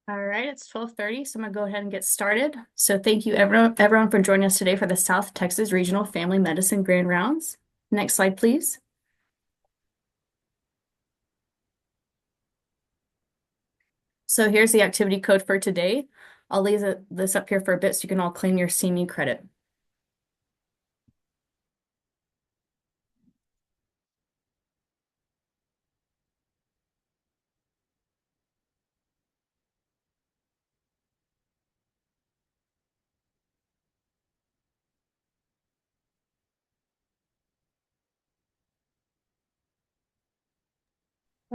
All right, it's 12:30, so I'm gonna go ahead and get started. So thank you everyone for joining us today for the South Texas Regional Family Medicine Grand Rounds. Next slide, please. So here's the activity code for today. I'll leave this up here for a bit so you can all claim your CME credit.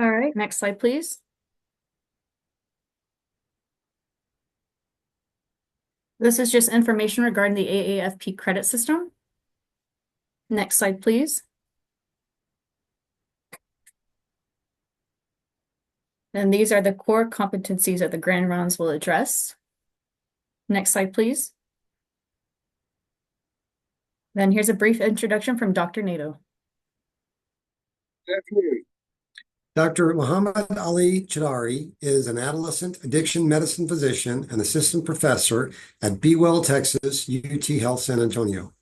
All right, next slide, please. This is just information regarding the AAFP credit system. Next slide, please. And these are the core competencies that the grand rounds will address. Next slide, please. Then here's a brief introduction from Dr. Nato. Good afternoon. Dr. Muhammad Ali Chaudhary is an adolescent addiction medicine physician and assistant professor at Be Well, Texas, UT Health San Antonio.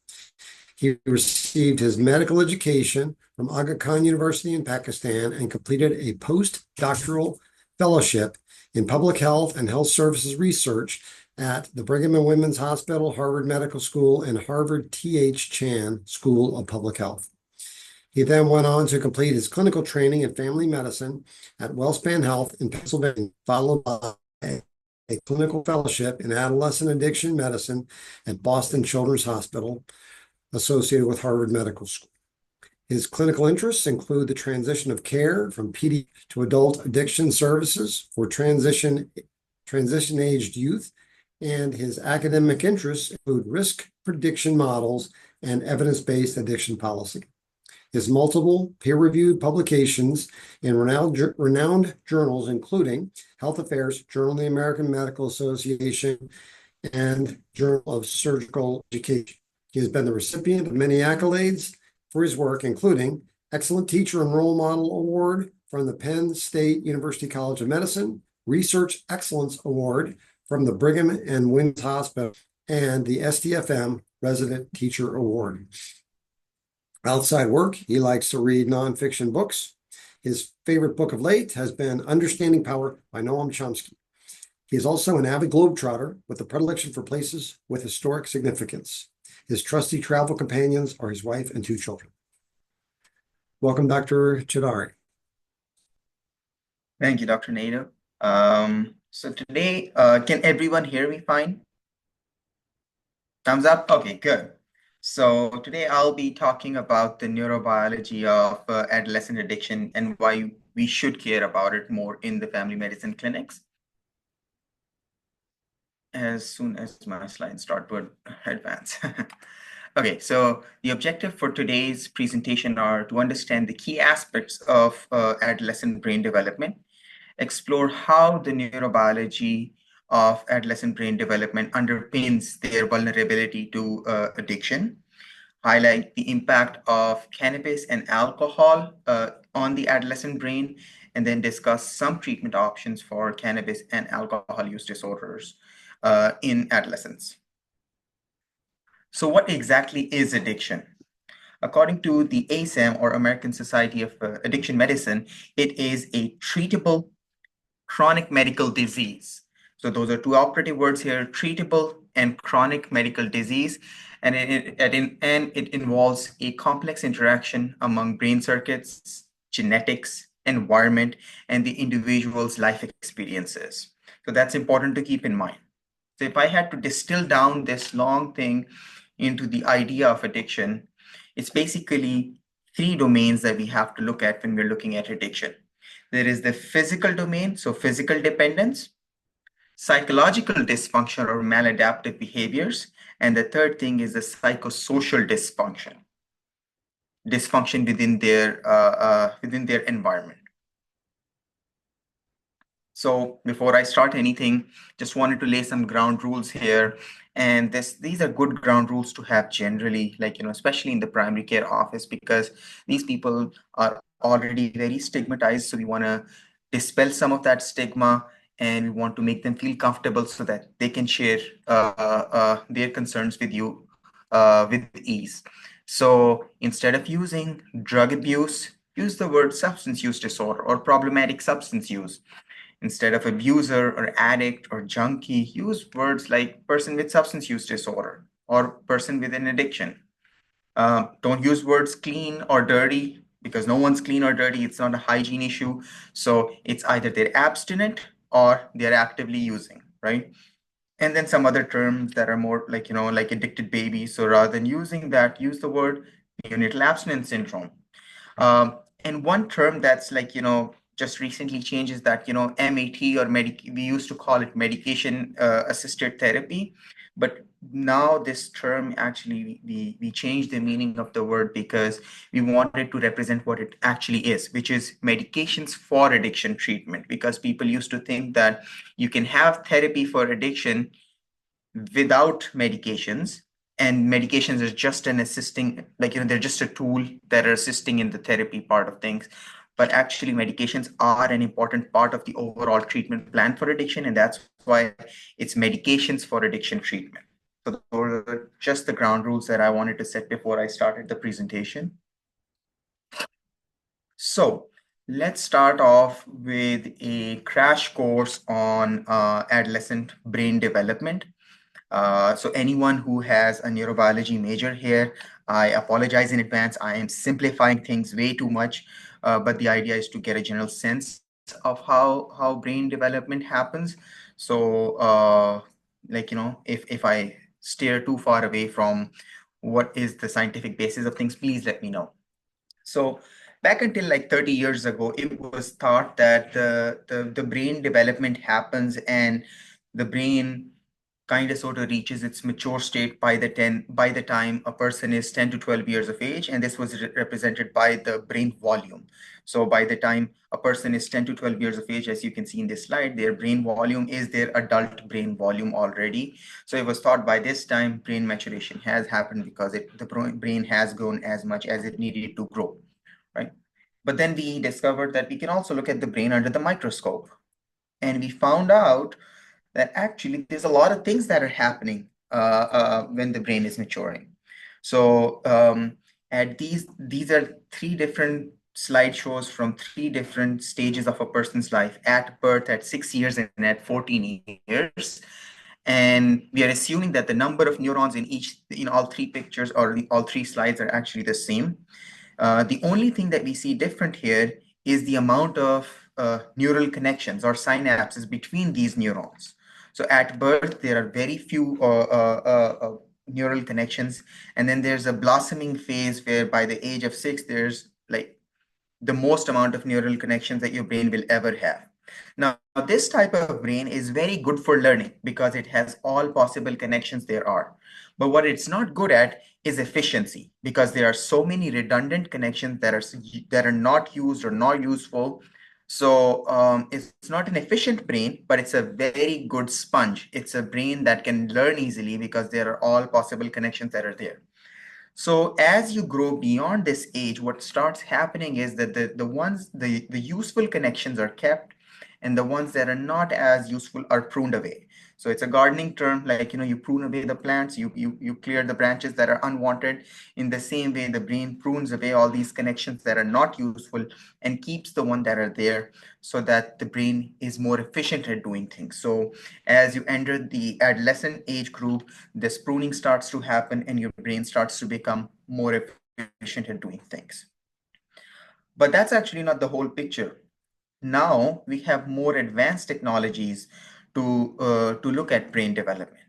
He received his medical education from Aga Khan University in Pakistan and completed a postdoctoral fellowship in public health and health services research at the Brigham and Women's Hospital, Harvard Medical School, and Harvard T.H. Chan School of Public Health. He then went on to complete his clinical training in family medicine at WellSpan Health in Pennsylvania, followed by a clinical fellowship in adolescent addiction medicine at Boston Children's Hospital, associated with Harvard Medical School. His clinical interests include the transition of care from PD to adult addiction services for transition-aged youth, and his academic interests include risk prediction models and evidence-based addiction policy. His multiple peer-reviewed publications in renowned journals, including Health Affairs, Journal of the American Medical Association, and Journal of Surgical Education. He has been the recipient of many accolades for his work, including Excellent Teacher and Role Model Award from the Penn State University College of Medicine, Research Excellence Award from the Brigham and Women's Hospital, and the STFM Resident Teacher Award. Outside work, he likes to read nonfiction books. His favorite book of late has been Understanding Power by Noam Chomsky. He is also an avid globetrotter with a predilection for places with historic significance. His trusty travel companions are his wife and 2 children. Welcome, Dr. Chaudhary. Thank you, Dr. Nato. So today, can everyone hear me fine? Thumbs up? Okay, good. So today I'll be talking about the neurobiology of adolescent addiction and why we should care about it more in the family medicine clinics. As soon as my slides start to advance. Okay, so the objective for today's presentation are to understand the key aspects of adolescent brain development, explore how the neurobiology of adolescent brain development underpins their vulnerability to addiction, highlight the impact of cannabis and alcohol on the adolescent brain, and then discuss some treatment options for cannabis and alcohol use disorders in adolescents. So what exactly is addiction? According to the ASAM, or American Society of Addiction Medicine, it is a treatable chronic medical disease. So those are 2 operative words here, treatable and chronic medical disease. And it involves a complex interaction among brain circuits, genetics, environment, and the individual's life experiences. So that's important to keep in mind. So if I had to distill down this long thing into the idea of addiction, it's basically 3 domains that we have to look at when we're looking at addiction. There is the physical domain, so physical dependence, psychological dysfunction or maladaptive behaviors, and the third thing is the psychosocial dysfunction within their environment. So before I start anything, just wanted to lay some ground rules here. And these are good ground rules to have generally, like, especially in the primary care office, because these people are already very stigmatized. So we want to dispel some of that stigma and we want to make them feel comfortable so that they can share their concerns with you with ease. So instead of using drug abuse, use the word substance use disorder or problematic substance use. Instead of abuser or addict or junkie, use words like person with substance use disorder or person with an addiction. Don't use words clean or dirty because no one's clean or dirty. It's not a hygiene issue. So it's either they're abstinent or they're actively using, right? And then some other terms that are more like, like addicted baby. So rather than using that, use the word neonatal abstinence syndrome. And one term that's like, just recently changed is that, MAT or we used to call it medication assisted therapy. But now this term actually, we changed the meaning of the word because we wanted to represent what it actually is, which is medications for addiction treatment. Because people used to think that you can have therapy for addiction without medications, and medications are just an assisting, like, they're just a tool that are assisting in the therapy part of things. But actually medications are an important part of the overall treatment plan for addiction, and that's why it's medications for addiction treatment. So those are just the ground rules that I wanted to set before I started the presentation. So let's start off with a crash course on adolescent brain development. So anyone who has a neurobiology major here, I apologize in advance. I am simplifying things way too much, but the idea is to get a general sense of how brain development happens. So, like, if I steer too far away from what is the scientific basis of things, please let me know. So back until like 30 years ago, it was thought that the brain development happens and the brain kind of sort of reaches its mature state by the time a person is 10 to 12 years of age, and this was represented by the brain volume. So by the time a person is 10 to 12 years of age, as you can see in this slide, their brain volume is their adult brain volume already. So it was thought by this time brain maturation has happened because the brain has grown as much as it needed to grow, right? But then we discovered that we can also look at the brain under the microscope, and we found out that actually there's a lot of things that are happening when the brain is maturing. So at these are three different slideshows from three different stages of a person's life: at birth, at 6 years, and at 14 years. And we are assuming that the number of neurons in all three pictures or all three slides are actually the same. The only thing that we see different here is the amount of neural connections or synapses between these neurons. So at birth, there are very few neural connections. And then there's a blossoming phase where by the age of 6, there's like the most amount of neural connections that your brain will ever have. Now, this type of brain is very good for learning because it has all possible connections there are. But what it's not good at is efficiency, because there are so many redundant connections that are not used or not useful. So it's not an efficient brain, but it's a very good sponge. It's a brain that can learn easily because there are all possible connections that are there. So as you grow beyond this age, what starts happening is that the useful connections are kept, and the ones that are not as useful are pruned away. So it's a gardening term, like, you prune away the plants, you clear the branches that are unwanted. In the same way, the brain prunes away all these connections that are not useful and keeps the one that are there, so that the brain is more efficient at doing things. So as you enter the adolescent age group, this pruning starts to happen and your brain starts to become more efficient at doing things. But that's actually not the whole picture. Now we have more advanced technologies to look at brain development.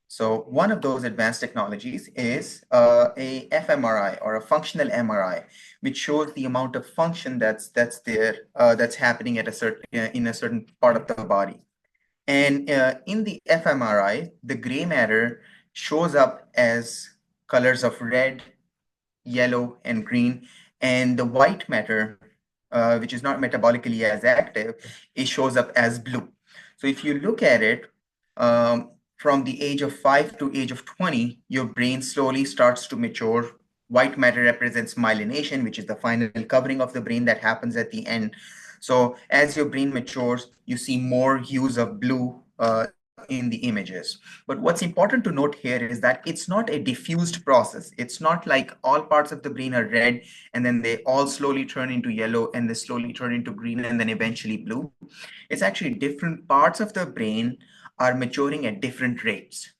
So one of those advanced technologies is a fMRI, or a functional MRI, which shows the amount of function that's happening at in a certain part of the body. And in the fMRI, the gray matter shows up as colors of red, yellow, and green. And the white matter, which is not metabolically as active, it shows up as blue. So if you look at it, from the age of 5 to age of 20, your brain slowly starts to mature. White matter represents myelination, which is the final covering of the brain that happens at the end. So as your brain matures, you see more hues of blue in the images. But what's important to note here is that it's not a diffused process. It's not like all parts of the brain are red and then they all slowly turn into yellow and they slowly turn into green and then eventually blue. It's actually different parts of the brain are maturing at different rates.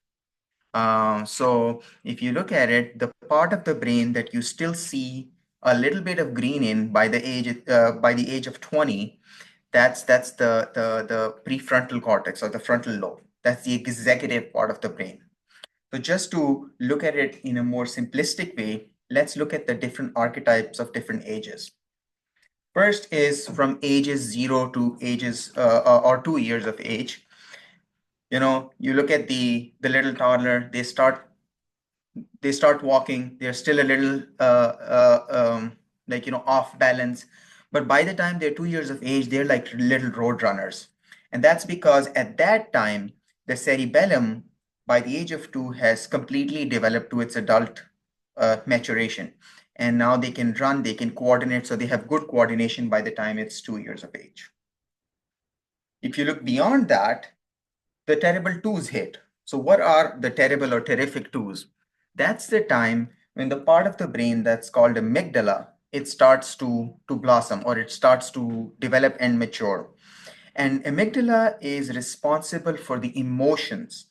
So if you look at it, the part of the brain that you still see a little bit of green in by the age of 20, that's the prefrontal cortex or the frontal lobe. That's the executive part of the brain. So just to look at it in a more simplistic way, let's look at the different archetypes of different ages. First is from ages 0 to ages or 2 years of age. You look at the little toddler, they start walking, they're still a little off balance, but by the time they're 2 years of age, they're like little road runners. And that's because at that time the cerebellum by the age of 2 has completely developed to its adult maturation, and now they can run, they can coordinate, so they have good coordination by the time it's 2 years of age. If you look beyond that, the terrible twos hit. So what are the terrible or terrific twos? That's the time when the part of the brain that's called amygdala, it starts to blossom, or it starts to develop and mature. And amygdala is responsible for the emotions.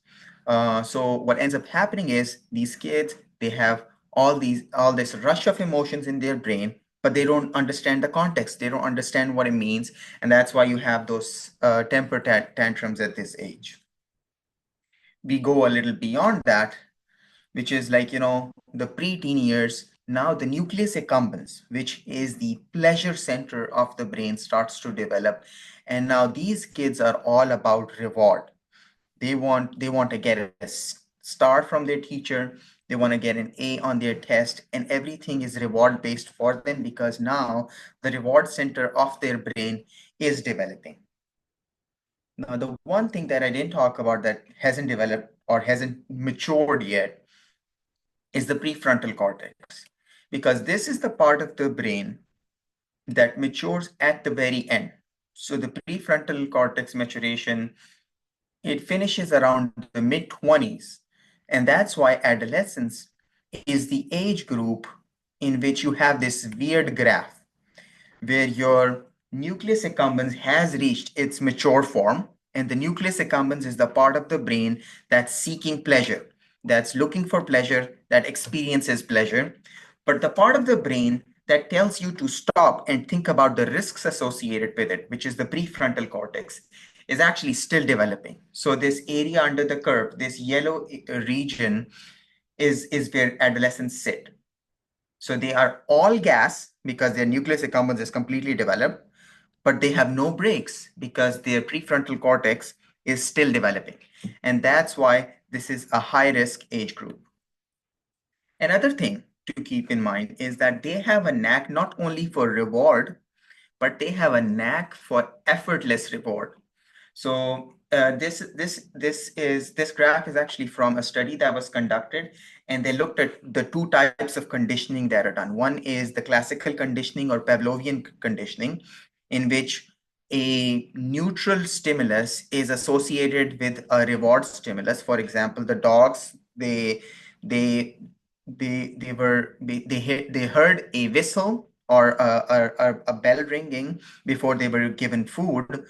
So what ends up happening is these kids, they have all this rush of emotions in their brain, but they don't understand the context. They don't understand what it means. And that's why you have those temper tantrums at this age. We go a little beyond that, which is like, the preteen years. Now the nucleus accumbens, which is the pleasure center of the brain, starts to develop. And now these kids are all about reward. They want to get a star from their teacher. They want to get an A on their test, and everything is reward based for them because now the reward center of their brain is developing. Now, the one thing that I didn't talk about that hasn't developed or hasn't matured yet is the prefrontal cortex, because this is the part of the brain that matures at the very end. So the prefrontal cortex maturation, it finishes around the mid-20s. And that's why adolescence is the age group in which you have this weird graph where your nucleus accumbens has reached its mature form. And the nucleus accumbens is the part of the brain that's seeking pleasure, that's looking for pleasure, that experiences pleasure. But the part of the brain that tells you to stop and think about the risks associated with it, which is the prefrontal cortex, is actually still developing. So this area under the curve, this yellow region, is where adolescents sit. So they are all gas because their nucleus accumbens is completely developed, but they have no brakes because their prefrontal cortex is still developing. And that's why this is a high risk age group. Another thing to keep in mind is that they have a knack not only for reward, but they have a knack for effortless reward. So this graph is actually from a study that was conducted, and they looked at the two types of conditioning that are done. One is the classical conditioning or Pavlovian conditioning, in which a neutral stimulus is associated with a reward stimulus. For example, the dogs, they heard a whistle or a bell ringing before they were given food,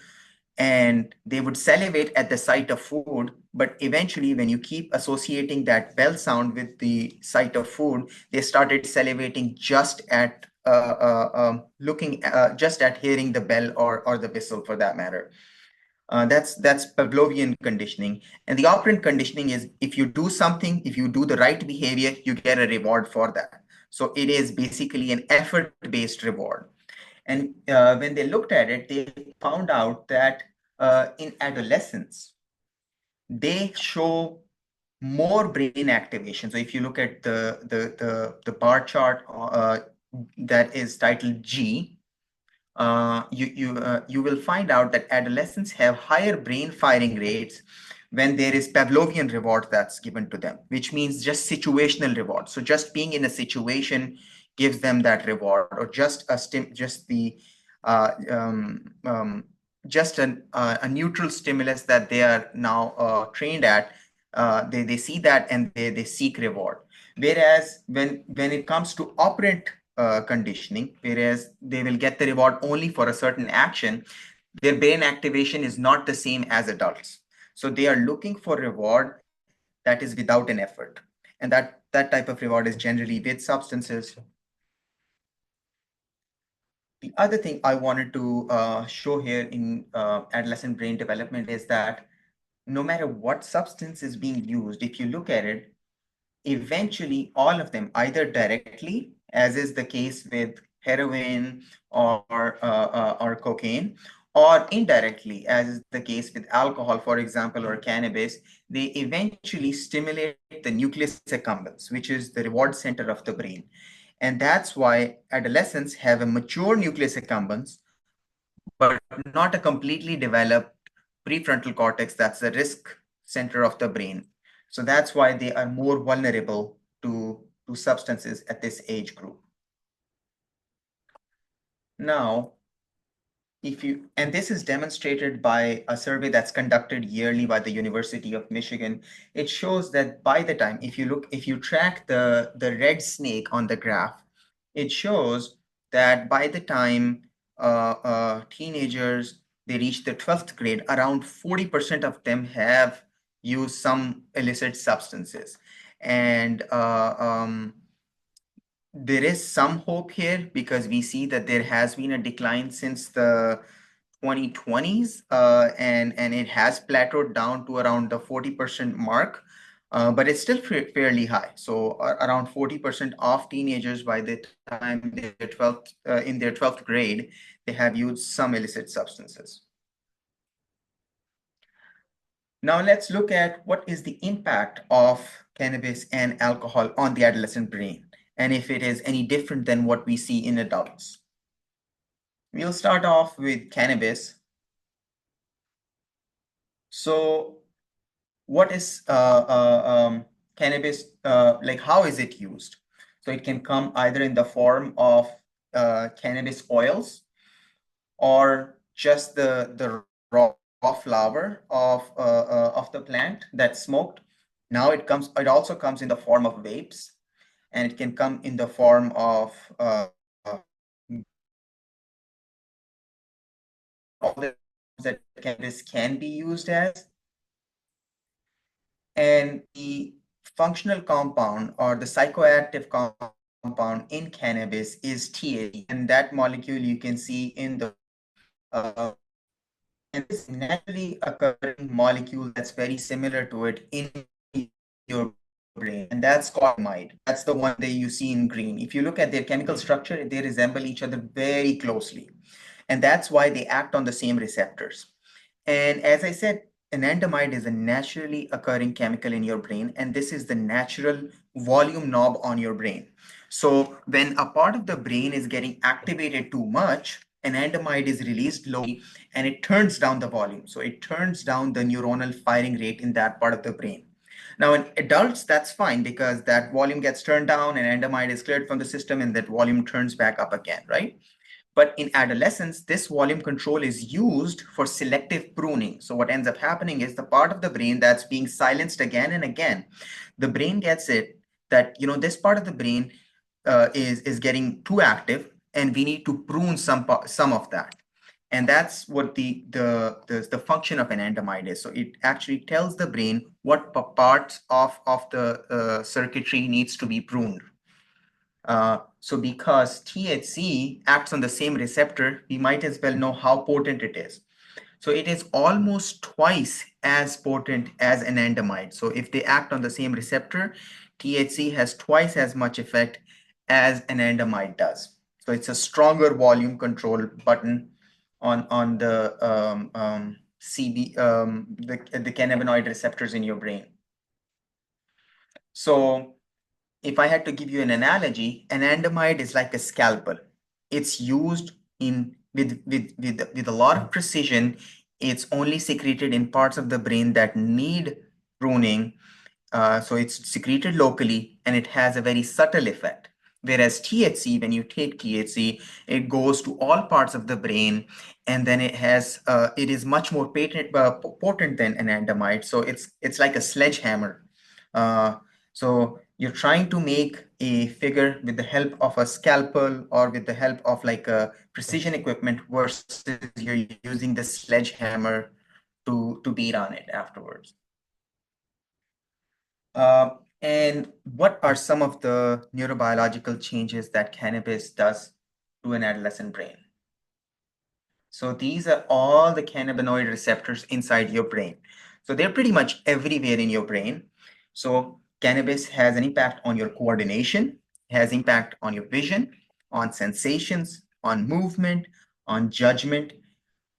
and they would salivate at the sight of food. But eventually, when you keep associating that bell sound with the sight of food, they started salivating just at just at hearing the bell or the whistle, for that matter. That's Pavlovian conditioning. And the operant conditioning is if you do something, if you do the right behavior, you get a reward for that. So it is basically an effort-based reward. And when they looked at it, they found out that in adolescence, they show more brain activation. So if you look at the bar chart that is titled G, you will find out that adolescents have higher brain firing rates when there is Pavlovian reward that's given to them, which means just situational reward. So just being in a situation gives them that reward, or just the just a neutral stimulus that they are now trained at, they see that and they seek reward. Whereas when it comes to operant conditioning, whereas they will get the reward only for a certain action, their brain activation is not the same as adults. So they are looking for reward that is without an effort. And that type of reward is generally with substances. The other thing I wanted to show here in adolescent brain development is that no matter what substance is being used, if you look at it, eventually all of them, either directly, as is the case with heroin or cocaine, or indirectly, as is the case with alcohol, for example, or cannabis, they eventually stimulate the nucleus accumbens, which is the reward center of the brain. And that's why adolescents have a mature nucleus accumbens, but not a completely developed prefrontal cortex. That's the risk center of the brain. So that's why they are more vulnerable to substances at this age group. Now, and this is demonstrated by a survey that's conducted yearly by the University of Michigan. It shows that by the time, if you track the red snake on the graph, it shows that by the time teenagers, they reach the 12th grade, around 40% of them have used some illicit substances. And there is some hope here because we see that there has been a decline since the 2020s, and it has plateaued down to around the 40% mark, but it's still fairly high. So around 40% of teenagers by the time they're 12th, in their 12th grade, they have used some illicit substances. Now let's look at what is the impact of cannabis and alcohol on the adolescent brain, and if it is any different than what we see in adults. We'll start off with cannabis. So what is cannabis, like how is it used? So it can come either in the form of cannabis oils or just the raw flower of the plant that's smoked. Now it also comes in the form of vapes, and it can come in the form of all the that cannabis can be used as. And the functional compound or the psychoactive compound in cannabis is THC, and that molecule you can see in the and this naturally occurring molecule that's very similar to it in your brain, and that's called amide. That's the one that you see in green. If you look at their chemical structure, they resemble each other very closely, and that's why they act on the same receptors. And as I said, anandamide is a naturally occurring chemical in your brain, and this is the natural volume knob on your brain. So when a part of the brain is getting activated too much, anandamide is released locally and it turns down the volume. So it turns down the neuronal firing rate in that part of the brain. Now in adults, that's fine because that volume gets turned down and anandamide is cleared from the system and that volume turns back up again, right? But in adolescence, this volume control is used for selective pruning. So what ends up happening is the part of the brain that's being silenced again and again, the brain gets it that, this part of the brain is getting too active and we need to prune some of that. And that's what the function of anandamide is. So it actually tells the brain what parts of the circuitry needs to be pruned. So because THC acts on the same receptor, we might as well know how potent it is. So it is almost twice as potent as anandamide. So if they act on the same receptor, THC has twice as much effect as anandamide does. So it's a stronger volume control button on the the cannabinoid receptors in your brain. So if I had to give you an analogy, anandamide is like a scalpel. It's used with a lot of precision. It's only secreted in parts of the brain that need pruning. So it's secreted locally and it has a very subtle effect. Whereas THC, when you take THC, it goes to all parts of the brain, and then it is much more potent than anandamide. So it's like a sledgehammer. Uh, so you're trying to make a figure with the help of a scalpel or with the help of like a precision equipment versus you're using the sledgehammer to beat on it afterwards. And what are some of the neurobiological changes that cannabis does to an adolescent brain? So these are all the cannabinoid receptors inside your brain. So they're pretty much everywhere in your brain. So cannabis has an impact on your coordination, has impact on your vision, on sensations, on movement, on judgment,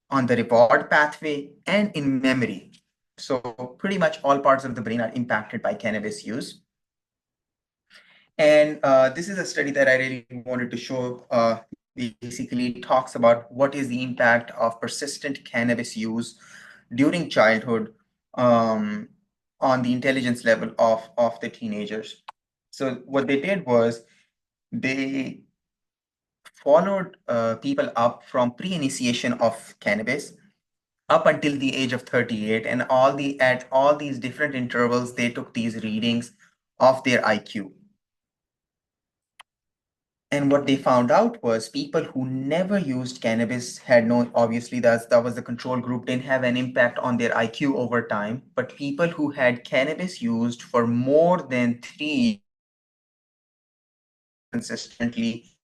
on the reward pathway, and in memory. So pretty much all parts of the brain are impacted by cannabis use. And this is a study that I really wanted to show. Basically, it talks about what is the impact of persistent cannabis use during childhood on the intelligence level of the teenagers. So what they did was they followed people up from pre-initiation of cannabis up until the age of 38, and at all these different intervals, they took these readings of their IQ. And what they found out was people who never used cannabis had no, obviously that was the control group, didn't have an impact on their IQ over time. But people who had cannabis used for more than 3 consistently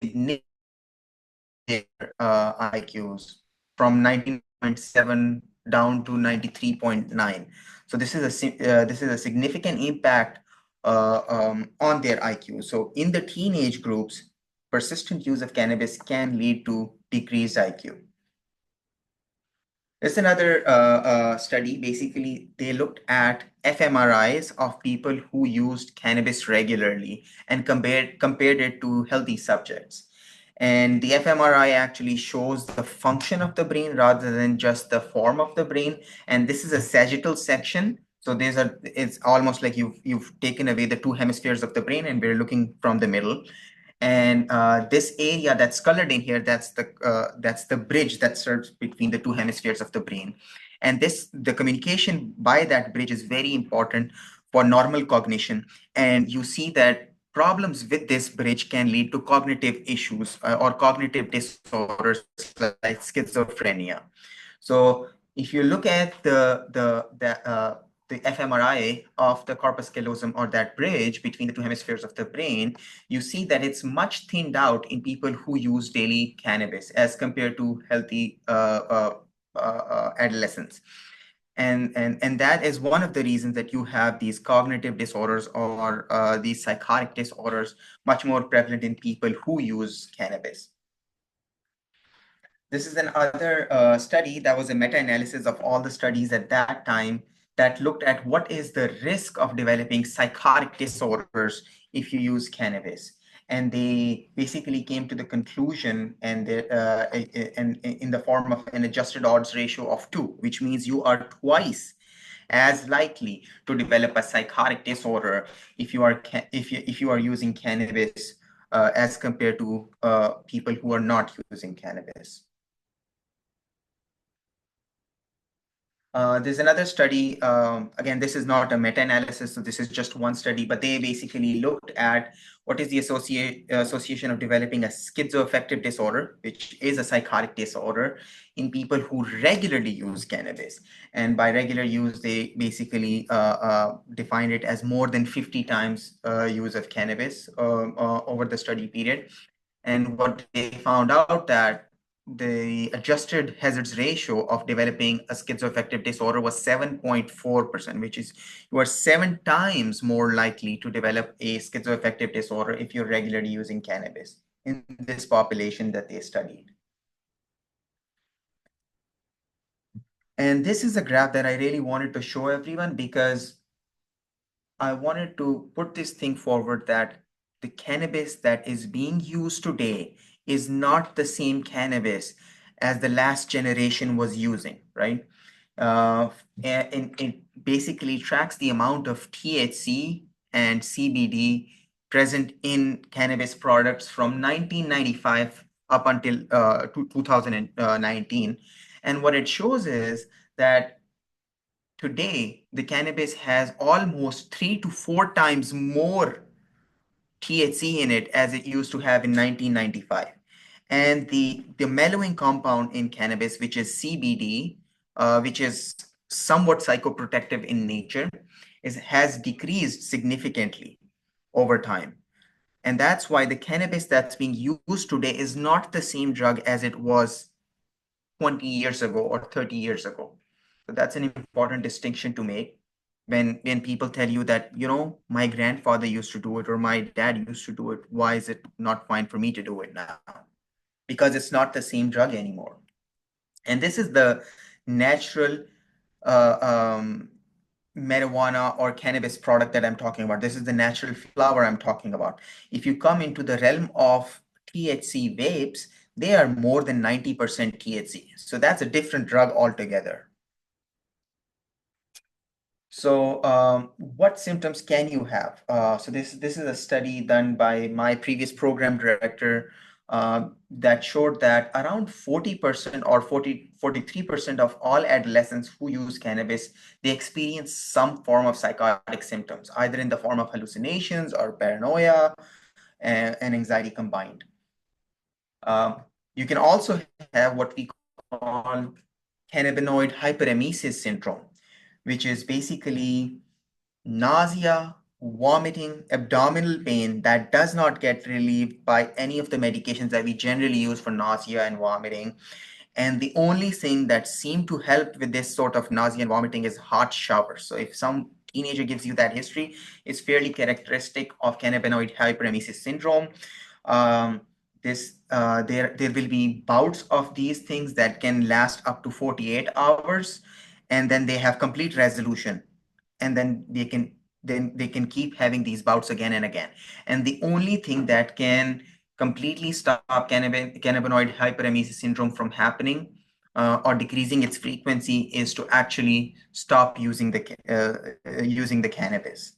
significant their IQs from 19.7 down to 93.9. So this is a significant impact on their IQ. So in the teenage groups, persistent use of cannabis can lead to decreased IQ. There's another study. Basically, they looked at fMRIs of people who used cannabis regularly and compared it to healthy subjects. And the fMRI actually shows the function of the brain rather than just the form of the brain. And this is a sagittal section. So it's almost like you've taken away the two hemispheres of the brain, and we're looking from the middle. And this area that's colored in here, that's the bridge that serves between the two hemispheres of the brain. And the communication by that bridge is very important for normal cognition. And you see that problems with this bridge can lead to cognitive issues or cognitive disorders like schizophrenia. So if you look at the fMRI of the corpus callosum, or that bridge between the two hemispheres of the brain, you see that it's much thinned out in people who use daily cannabis as compared to healthy adolescents. And that is one of the reasons that you have these cognitive disorders or these psychotic disorders much more prevalent in people who use cannabis. This is another study that was a meta-analysis of all the studies at that time that looked at what is the risk of developing psychotic disorders if you use cannabis. And they basically came to the conclusion and in the form of an adjusted odds ratio of 2, which means you are twice as likely to develop a psychotic disorder if you are using cannabis as compared to people who are not using cannabis. There's another study. Again, this is not a meta-analysis, so this is just one study, but they basically looked at what is the association of developing a schizoaffective disorder, which is a psychotic disorder, in people who regularly use cannabis. And by regular use, they basically defined it as more than 50 times use of cannabis over the study period. And what they found out that the adjusted hazards ratio of developing a schizoaffective disorder was 7.4%, which is you are 7 times more likely to develop a schizoaffective disorder if you're regularly using cannabis in this population that they studied. And this is a graph that I really wanted to show everyone because I wanted to put this thing forward that the cannabis that is being used today is not the same cannabis as the last generation was using, right? And it basically tracks the amount of THC and CBD present in cannabis products from 1995 up until 2019. And what it shows is that today the cannabis has almost 3 to 4 times more THC in it as it used to have in 1995. And the mellowing compound in cannabis, which is CBD, which is somewhat psychoprotective in nature, has decreased significantly over time. And that's why the cannabis that's being used today is not the same drug as it was 20 years ago or 30 years ago. So that's an important distinction to make when people tell you that, my grandfather used to do it or my dad used to do it. Why is it not fine for me to do it now? Because it's not the same drug anymore. And this is the natural marijuana or cannabis product that I'm talking about. This is the natural flower I'm talking about. If you come into the realm of THC vapes, they are more than 90% THC. So that's a different drug altogether. So what symptoms can you have? So this is a study done by my previous program director that showed that around 40% or 43% of all adolescents who use cannabis, they experience some form of psychotic symptoms, either in the form of hallucinations or paranoia and anxiety combined. You can also have what we call cannabinoid hyperemesis syndrome, which is basically nausea, vomiting, abdominal pain that does not get relieved by any of the medications that we generally use for nausea and vomiting. And the only thing that seemed to help with this sort of nausea and vomiting is hot showers. So if some teenager gives you that history, it's fairly characteristic of cannabinoid hyperemesis syndrome. There will be bouts of these things that can last up to 48 hours, and then they have complete resolution, and then they can keep having these bouts again and again. And the only thing that can completely stop cannabinoid hyperemesis syndrome from happening or decreasing its frequency is to actually stop using the cannabis.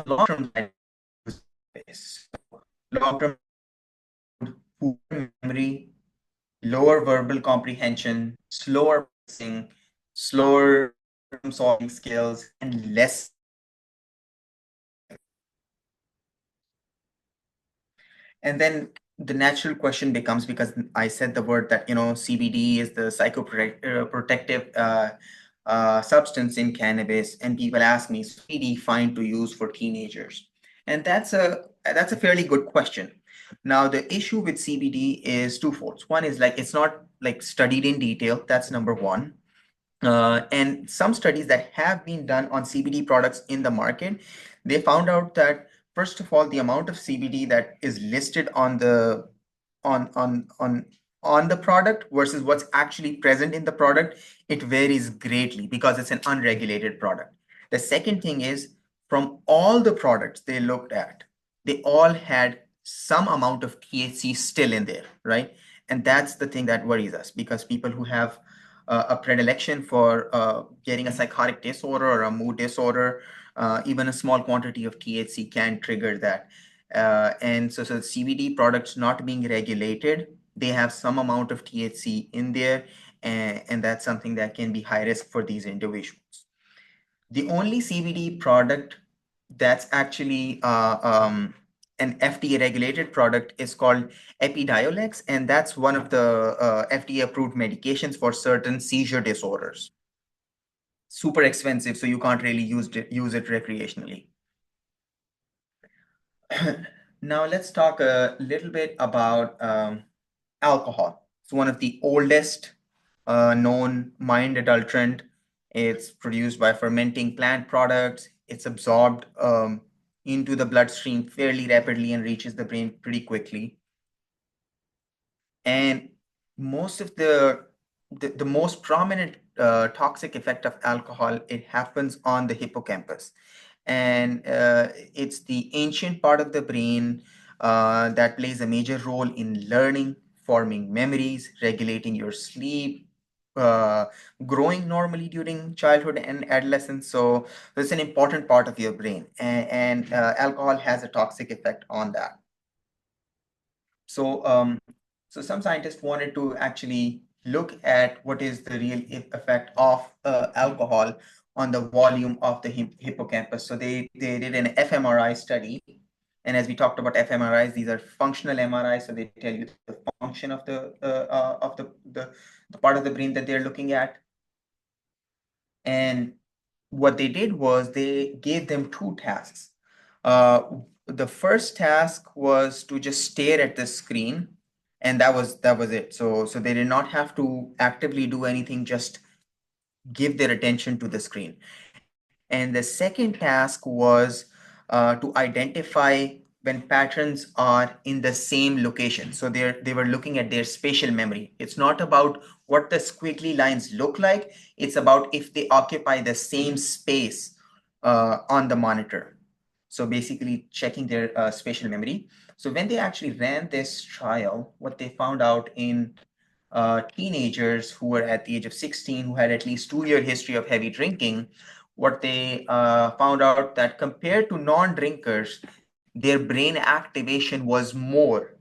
Long-term long-term poor memory, lower verbal comprehension, slower processing, slower problem-solving skills, and less. And then the natural question becomes, because I said the word that, CBD is the psychoprotective substance in cannabis, and people ask me, is CBD fine to use for teenagers? And that's a fairly good question. Now, the issue with CBD is twofold. One is it's not studied in detail. That's number one. And some studies that have been done on CBD products in the market, they found out that, first of all, the amount of CBD that is listed on the on the product versus what's actually present in the product, it varies greatly because it's an unregulated product. The second thing is, from all the products they looked at, they all had some amount of THC still in there, right? And that's the thing that worries us, because people who have a predilection for getting a psychotic disorder or a mood disorder, even a small quantity of THC can trigger that. And so CBD products not being regulated, they have some amount of THC in there, and that's something that can be high risk for these individuals. The only CBD product that's actually an FDA regulated product is called Epidiolex, and that's one of the FDA approved medications for certain seizure disorders. Super expensive, so you can't really use it recreationally. Now let's talk a little bit about alcohol. It's one of the oldest known mind adulterant. It's produced by fermenting plant products. It's absorbed into the bloodstream fairly rapidly and reaches the brain pretty quickly. And most of the most prominent toxic effect of alcohol, it happens on the hippocampus. And it's the ancient part of the brain that plays a major role in learning, forming memories, regulating your sleep, growing normally during childhood and adolescence. So it's an important part of your brain, and alcohol has a toxic effect on that. So some scientists wanted to actually look at what is the real effect of alcohol on the volume of the hippocampus. So they did an fMRI study. And as we talked about fMRIs, these are functional MRIs. So they tell you the function of the part of the brain that they're looking at. And what they did was they gave them two tasks. The first task was to just stare at the screen, and that was it. So they did not have to actively do anything, just give their attention to the screen. And the second task was to identify when patterns are in the same location. So they were looking at their spatial memory. It's not about what the squiggly lines look like. It's about if they occupy the same space on the monitor. So basically checking their spatial memory. So when they actually ran this trial, what they found out in teenagers who were at the age of 16, who had at least 2-year history of heavy drinking, what they found out that compared to non-drinkers, their brain activation was more.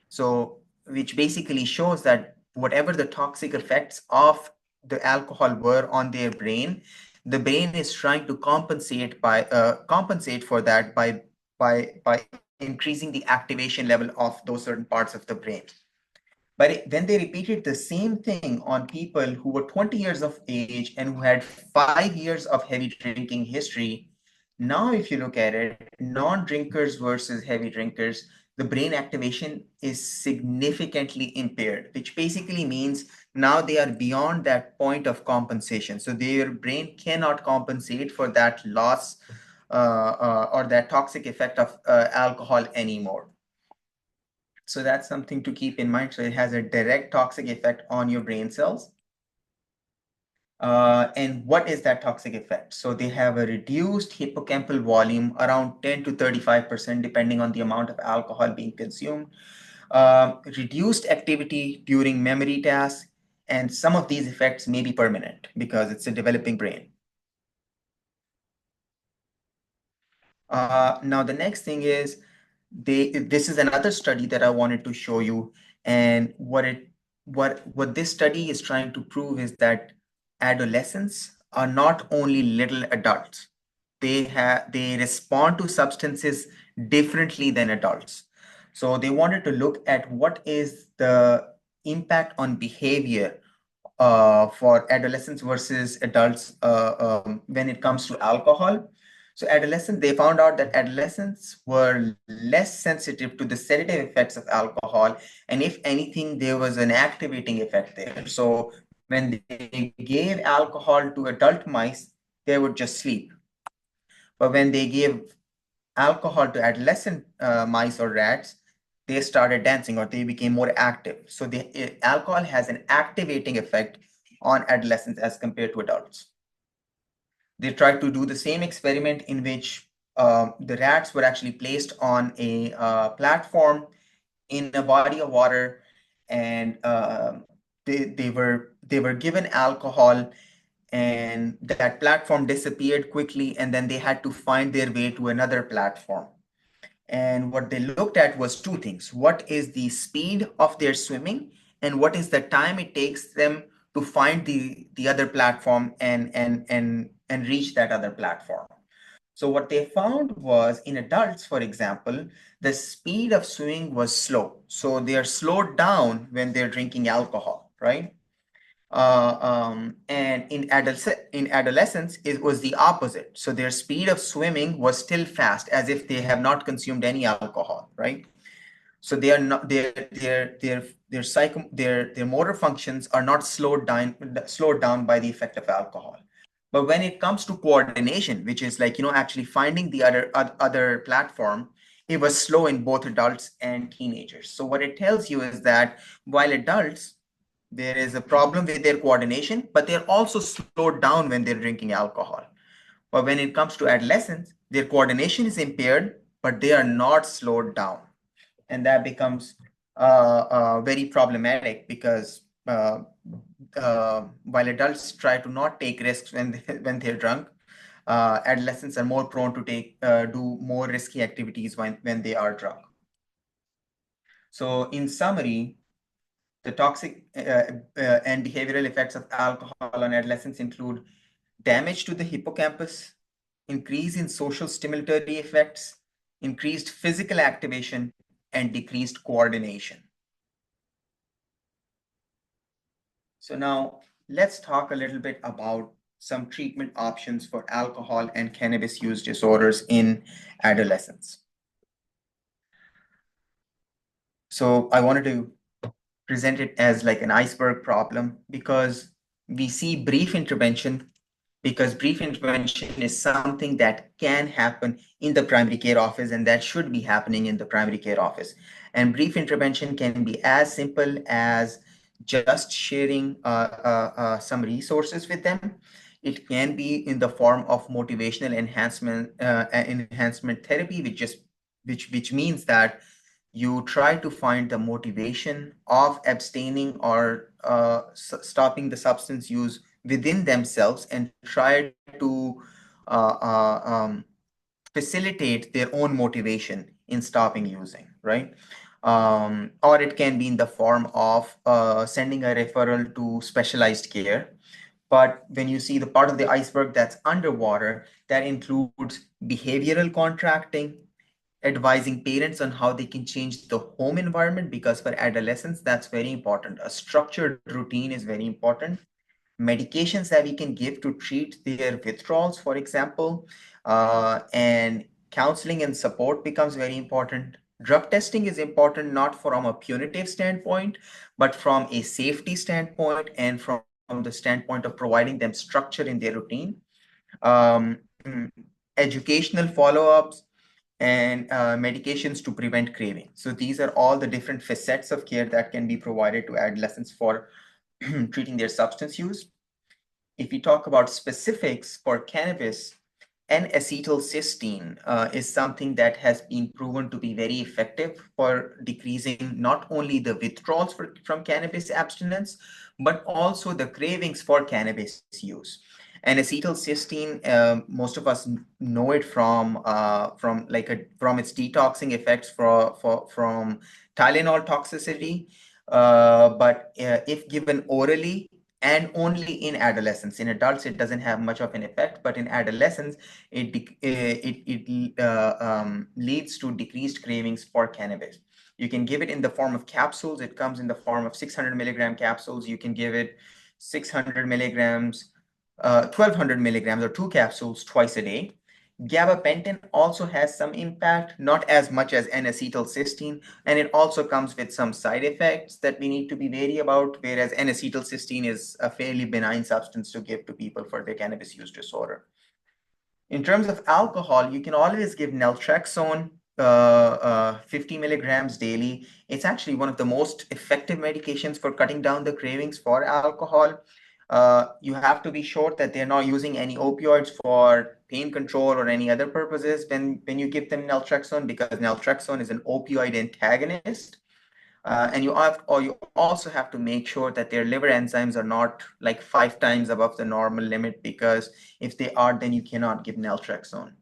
So, which basically shows that whatever the toxic effects of the alcohol were on their brain, the brain is trying to compensate for that by increasing the activation level of those certain parts of the brain. But when they repeated the same thing on people who were 20 years of age and who had 5 years of heavy drinking history, now if you look at it, non-drinkers versus heavy drinkers, the brain activation is significantly impaired, which basically means now they are beyond that point of compensation. So their brain cannot compensate for that loss or that toxic effect of alcohol anymore. So that's something to keep in mind. So it has a direct toxic effect on your brain cells. And what is that toxic effect? So they have a reduced hippocampal volume around 10 to 35%, depending on the amount of alcohol being consumed. Reduced activity during memory tasks. And some of these effects may be permanent because it's a developing brain. Now, the next thing is, this is another study that I wanted to show you, and what this study is trying to prove is that adolescents are not only little adults. They respond to substances differently than adults. So they wanted to look at what is the impact on behavior for adolescents versus adults when it comes to alcohol. So they found out that adolescents were less sensitive to the sedative effects of alcohol. And if anything, there was an activating effect there. So when they gave alcohol to adult mice, they would just sleep. But when they gave alcohol to adolescent mice or rats, they started dancing or they became more active. So alcohol has an activating effect on adolescents as compared to adults. They tried to do the same experiment in which the rats were actually placed on a platform in a body of water, and they were given alcohol, and that platform disappeared quickly, and then they had to find their way to another platform. And what they looked at was two things. What is the speed of their swimming, and what is the time it takes them to find the other platform and reach that other platform. So what they found was in adults, for example, the speed of swimming was slow. So they are slowed down when they're drinking alcohol, right? And in adolescence, it was the opposite. So their speed of swimming was still fast, as if they have not consumed any alcohol, right? So they are not their motor functions are not slowed down by the effect of alcohol. But when it comes to coordination, which is like, actually finding the other platform, it was slow in both adults and teenagers. So what it tells you is that while adults, there is a problem with their coordination, but they're also slowed down when they're drinking alcohol. But when it comes to adolescents, their coordination is impaired, but they are not slowed down. And that becomes very problematic because while adults try to not take risks when they're drunk, adolescents are more prone to do more risky activities when they are drunk. So in summary, the toxic and behavioral effects of alcohol on adolescents include damage to the hippocampus, increase in social stimulatory effects, increased physical activation, and decreased coordination. So now let's talk a little bit about some treatment options for alcohol and cannabis use disorders in adolescents. So I wanted to present it as like an iceberg problem because we see brief intervention, because brief intervention is something that can happen in the primary care office and that should be happening in the primary care office. And brief intervention can be as simple as just sharing some resources with them. It can be in the form of motivational enhancement therapy, which means that you try to find the motivation of abstaining or stopping the substance use within themselves and try to uh, uh, um, facilitate their own motivation in stopping using, right? Or it can be in the form of sending a referral to specialized care. But when you see the part of the iceberg that's underwater, that includes behavioral contracting, advising parents on how they can change the home environment, because for adolescents, that's very important. A structured routine is very important. Medications that we can give to treat their withdrawals, for example, and counseling and support becomes very important. Drug testing is important, not from a punitive standpoint, but from a safety standpoint and from the standpoint of providing them structure in their routine. Um, Educational follow-ups, and medications to prevent craving. So these are all the different facets of care that can be provided to adolescents for treating their substance use. If we talk about specifics for cannabis, N-acetylcysteine is something that has been proven to be very effective for decreasing not only the withdrawals from cannabis abstinence, but also the cravings for cannabis use. And acetylcysteine, most of us know it from its detoxing effects from Tylenol toxicity. But if given orally, and only in adolescents. In adults, it doesn't have much of an effect, but in adolescents, it leads to decreased cravings for cannabis. You can give it in the form of capsules. It comes in the form of 600 milligram capsules. You can give it 600 milligrams, 1200 milligrams or 2 capsules twice a day. Gabapentin also has some impact, not as much as N-acetylcysteine, and it also comes with some side effects that we need to be wary about, whereas N-acetylcysteine is a fairly benign substance to give to people for their cannabis use disorder. In terms of alcohol, you can always give naltrexone, 50 milligrams daily. It's actually one of the most effective medications for cutting down the cravings for alcohol. You have to be sure that they're not using any opioids for pain control or any other purposes when you give them naltrexone, because naltrexone is an opioid antagonist. And you also have to make sure that their liver enzymes are not like 5 times above the normal limit, because if they are, then you cannot give naltrexone.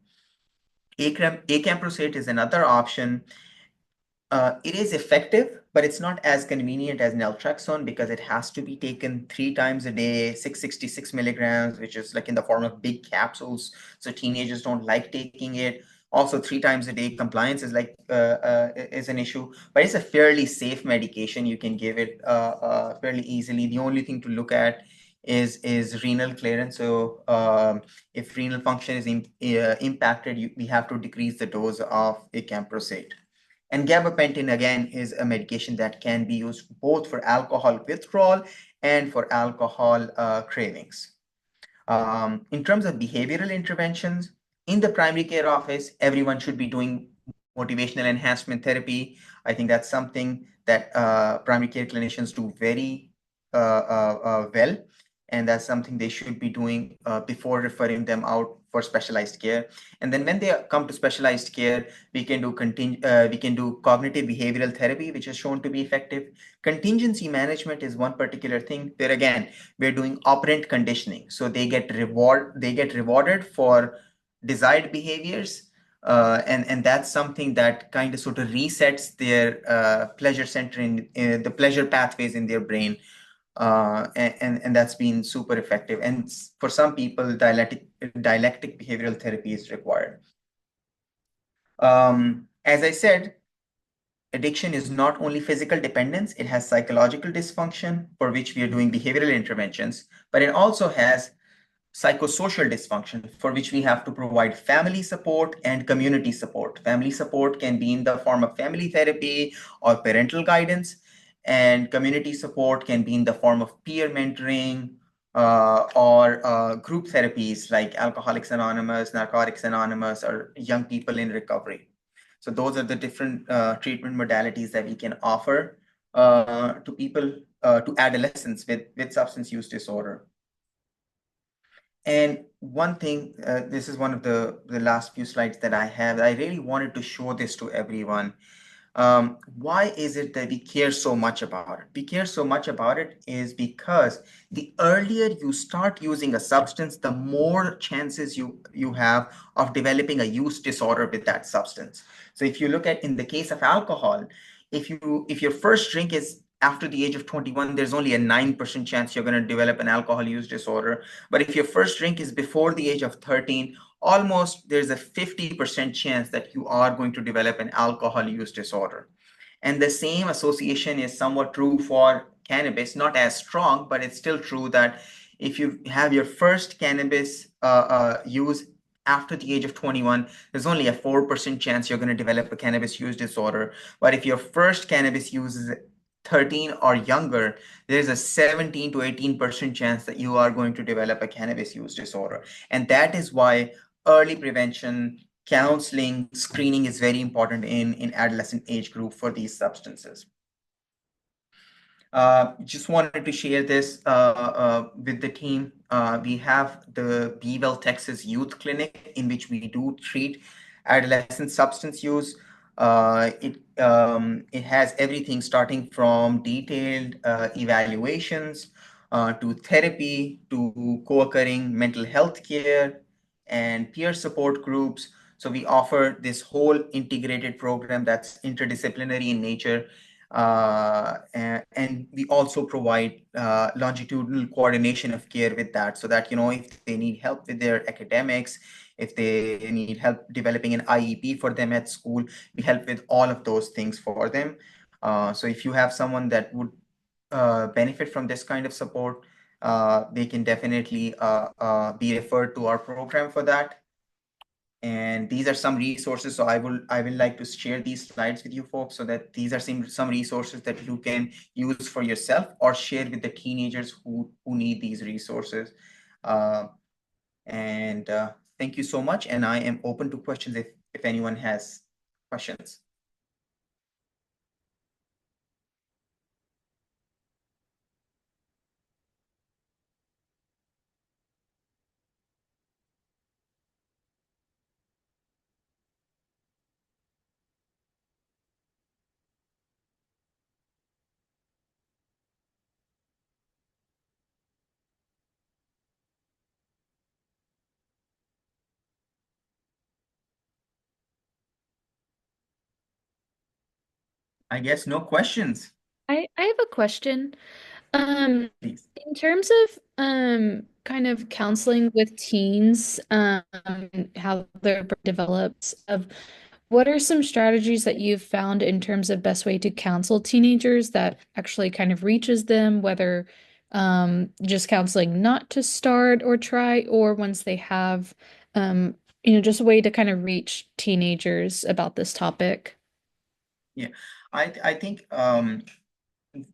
Acamprosate is another option. It is effective, but it's not as convenient as naltrexone because it has to be taken 3 times a day, 666 milligrams, which is like in the form of big capsules. So teenagers don't like taking it. Also, 3 times a day compliance is is an issue, but it's a fairly safe medication. You can give it fairly easily. The only thing to look at is renal clearance. So if renal function is impacted, we have to decrease the dose of acamprosate. And gabapentin, again, is a medication that can be used both for alcohol withdrawal and for alcohol cravings. In terms of behavioral interventions, in the primary care office, everyone should be doing motivational enhancement therapy. I think that's something that primary care clinicians do very well. and that's something they should be doing before referring them out for specialized care. And then when they come to specialized care, we can do cognitive behavioral therapy, which is shown to be effective. Contingency management is one particular thing where, again, we're doing operant conditioning, so they get rewarded for desired behaviors, and that's something that kind of sort of resets their pleasure center in the pleasure pathways in their brain, and that's been super effective. And for some people, dialectic behavioral therapy is required. As I said, addiction is not only physical dependence, it has psychological dysfunction for which we are doing behavioral interventions, but it also has psychosocial dysfunction for which we have to provide family support and community support. Family support can be in the form of family therapy or parental guidance, and community support can be in the form of peer mentoring or group therapies like Alcoholics Anonymous, Narcotics Anonymous, or Young People in Recovery. So those are the different treatment modalities that we can offer to people, to adolescents with substance use disorder. And one thing, this is one of the last few slides that I have. I really wanted to show this to everyone. Why is it that we care so much about it? We care so much about it is because the earlier you start using a substance, the more chances you have of developing a use disorder with that substance. So if you look at, in the case of alcohol, if your first drink is after the age of 21, there's only a 9% chance you're going to develop an alcohol use disorder. But if your first drink is before the age of 13, almost there's a 50% chance that you are going to develop an alcohol use disorder. And the same association is somewhat true for cannabis, not as strong, but it's still true that if you have your first cannabis use after the age of 21, there's only a 4% chance you're going to develop a cannabis use disorder. But if your first cannabis use is 13 or younger, there's a 17 to 18% chance that you are going to develop a cannabis use disorder. And that is why early prevention, counseling, screening is very important in adolescent age group for these substances. Just wanted to share this with the team. We have the Beeville, Texas Youth Clinic, in which we do treat adolescent substance use. It has everything starting from detailed evaluations to therapy to co-occurring mental health care and peer support groups. So we offer this whole integrated program that's interdisciplinary in nature. And we also provide longitudinal coordination of care with that, so that, if they need help with their academics, if they need help developing an IEP for them at school, we help with all of those things for them. So if you have someone that would benefit from this kind of support, they can definitely be referred to our program for that. And these are some resources. So I will like to share these slides with you folks, so that these are some resources that you can use for yourself or share with the teenagers who need these resources. Thank you so much. And I am open to questions if anyone has questions. I guess no questions. I have a question. Um, Please. in terms of kind of counseling with teens, how their brain develops, what are some strategies that you've found in terms of best way to counsel teenagers that actually kind of reaches them, whether just counseling not to start or try, or once they have, just a way to kind of reach teenagers about this topic? Yeah, I think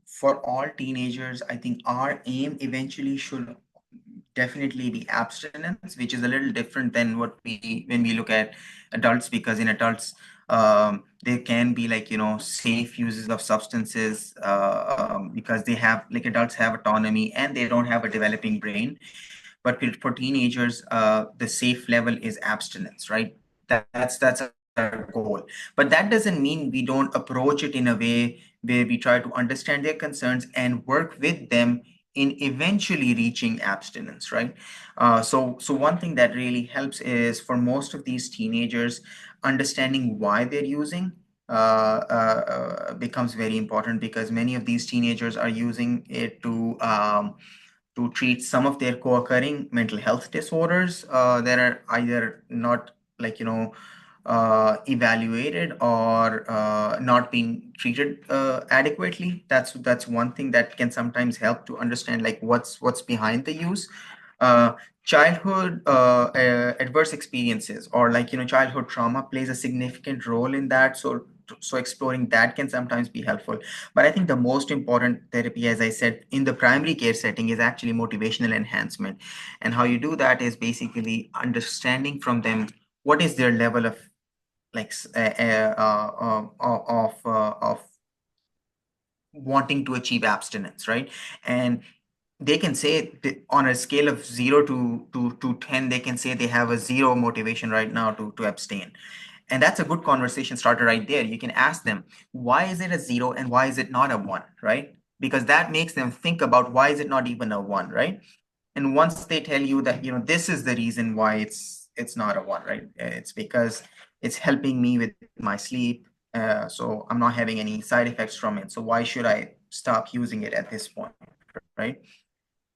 for all teenagers, I think our aim eventually should definitely be abstinence, which is a little different than when we look at adults, because in adults, there can be like, safe uses of substances, because they have, like, adults have autonomy and they don't have a developing brain. But for teenagers, the safe level is abstinence, right? That's our goal. But that doesn't mean we don't approach it in a way where we try to understand their concerns and work with them in eventually reaching abstinence, right? So one thing that really helps is, for most of these teenagers, understanding why they're using becomes very important, because many of these teenagers are using it to treat some of their co-occurring mental health disorders that are either not, like, evaluated or not being treated adequately. That's one thing that can sometimes help to understand, like, what's behind the use. Uh, Childhood adverse experiences, or, like, childhood trauma plays a significant role in that. So exploring that can sometimes be helpful. But I think the most important therapy, as I said, in the primary care setting, is actually motivational enhancement. And how you do that is basically understanding from them what is their level of, like, of wanting to achieve abstinence, right? And they can say on a scale of 0 to 10, they can say they have a 0 motivation right now to abstain. And that's a good conversation starter right there. You can ask them, why is it a 0 and why is it not a 1, right? Because that makes them think about, why is it not even a 1, right? And once they tell you that, this is the reason why it's not a 1, right? It's because it's helping me with my sleep. So I'm not having any side effects from it. So why should I stop using it at this point, right?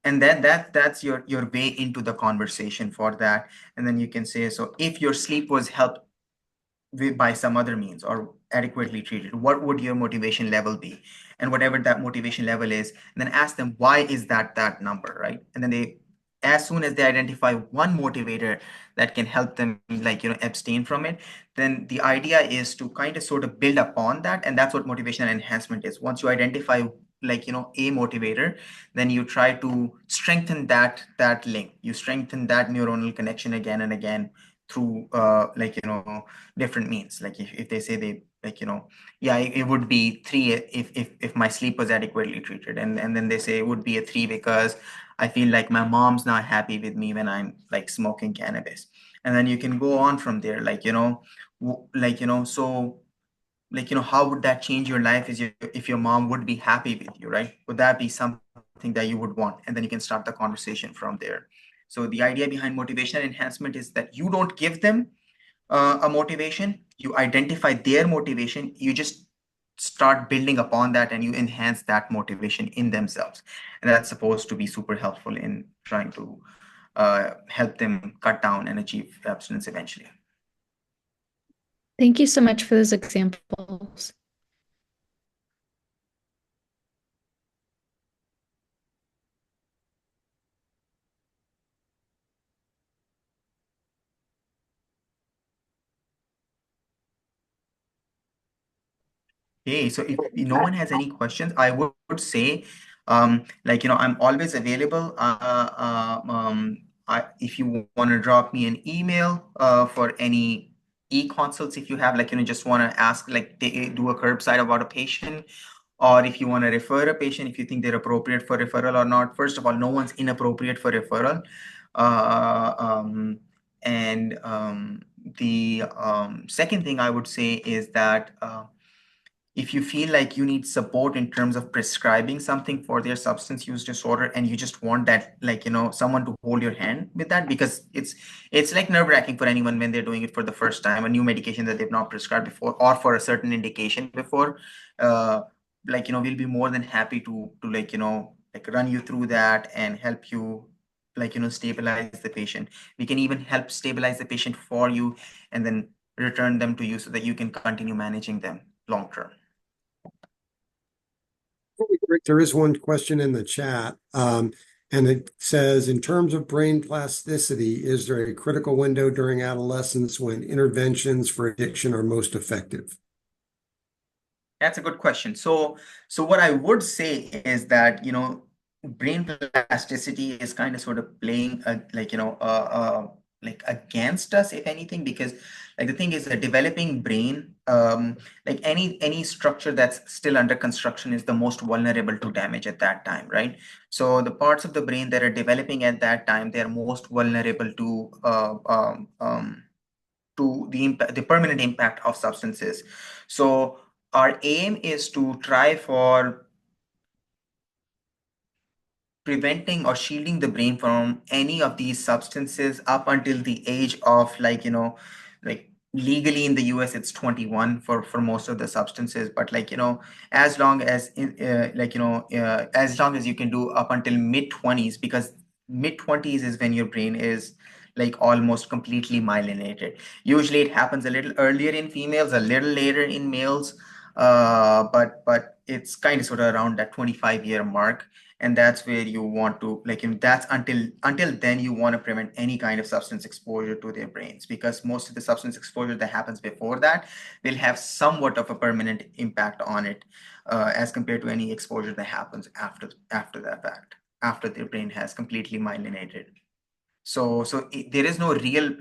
And then that's your way into the conversation for that. And then you can say, so if your sleep was helped by some other means or adequately treated, what would your motivation level be? And whatever that motivation level is, and then ask them, why is that number, right? And then as soon as they identify one motivator that can help them, like, abstain from it, then the idea is to kind of sort of build upon that. And that's what motivational enhancement is. Once you identify, like, a motivator, then you try to strengthen that link. You strengthen that neuronal connection again and again through like, different means. Like, if they say they, like, yeah, it would be 3 if my sleep was adequately treated, and then they say it would be a 3 because I feel like my mom's not happy with me when I'm, like, smoking cannabis. And then you can go on from there, like, so, like, how would that change your life if your mom would be happy with you, right? Would that be something that you would want? And then you can start the conversation from there. So the idea behind motivational enhancement is that you don't give them a motivation, you identify their motivation, you just start building upon that, and you enhance that motivation in themselves. And that's supposed to be super helpful in trying to help them cut down and achieve abstinence eventually. Thank you so much for those examples. Okay, so if no one has any questions, I would say, like, I'm always available. If you want to drop me an email for any e-consults, if you have, like, just want to ask, like, they do a curbside about a patient, or if you want to refer a patient, if you think they're appropriate for referral or not. First of all, no one's inappropriate for referral. Uh, um, and the second thing I would say is that if you feel like you need support in terms of prescribing something for their substance use disorder, and you just want that, like, someone to hold your hand with that, because it's like nerve-wracking for anyone when they're doing it for the first time, a new medication that they've not prescribed before or for a certain indication before. uh like, we'll be more than happy to like, like, run you through that and help you, like, stabilize the patient. We can even help stabilize the patient for you, and then return them to you so that you can continue managing them long term. There is one question in the chat, and it says, in terms of brain plasticity, is there a critical window during adolescence when interventions for addiction are most effective? That's a good question. So what I would say is that, brain plasticity is kind of sort of playing like against us, if anything, because like the thing is a developing brain, like any structure that's still under construction is the most vulnerable to damage at that time, right? So the parts of the brain that are developing at that time, they're most vulnerable to the permanent impact of substances. So our aim is to try for preventing or shielding the brain from any of these substances up until the age of like legally in the US it's 21 for most of the substances, but as long as as long as you can do up until mid 20s, because mid 20s is when your brain is like almost completely myelinated. Usually it happens a little earlier in females, a little later in males, but it's kind of sort of around that 25-year mark, and that's where you want to that's until then you want to prevent any kind of substance exposure to their brains, because most of the substance exposure that happens before that will have somewhat of a permanent impact on it, as compared to any exposure that happens after that fact, after their brain has completely myelinated. So there is no real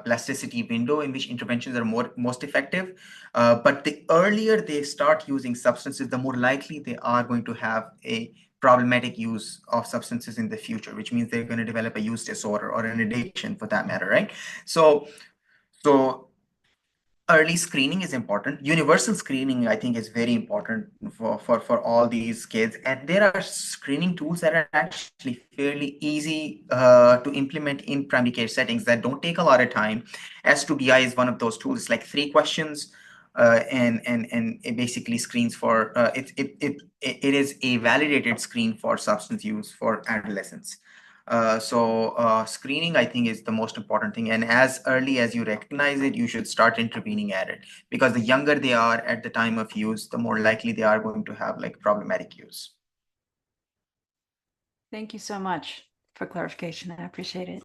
plasticity window in which interventions are most effective. But the earlier they start using substances, the more likely they are going to have a problematic use of substances in the future, which means they're going to develop a use disorder or an addiction for that matter, right? So early screening is important. Universal screening, I think, is very important for all these kids. And there are screening tools that are actually fairly easy to implement in primary care settings that don't take a lot of time. S2BI is one of those tools. It's like 3 questions. And it basically screens for it is a validated screen for substance use for adolescents. So screening, I think, is the most important thing. And as early as you recognize it, you should start intervening at it, because the younger they are at the time of use, the more likely they are going to have like problematic use. Thank you so much for clarification. I appreciate it.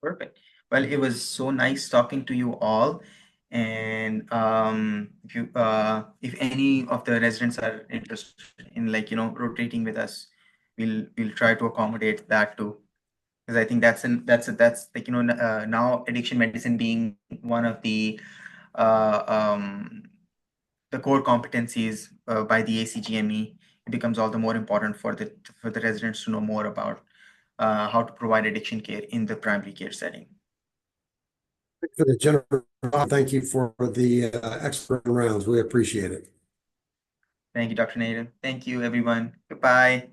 Perfect. Well, it was so nice talking to you all. And if any of the residents are interested in rotating with us, we'll try to accommodate that too. Because I think that's like now addiction medicine being one of the core competencies by the ACGME, it becomes all the more important for the residents to know more about how to provide addiction care in the primary care setting. For the general, thank you for the expert rounds. We appreciate it. Thank you, Dr. Nader. Thank you, everyone. Goodbye.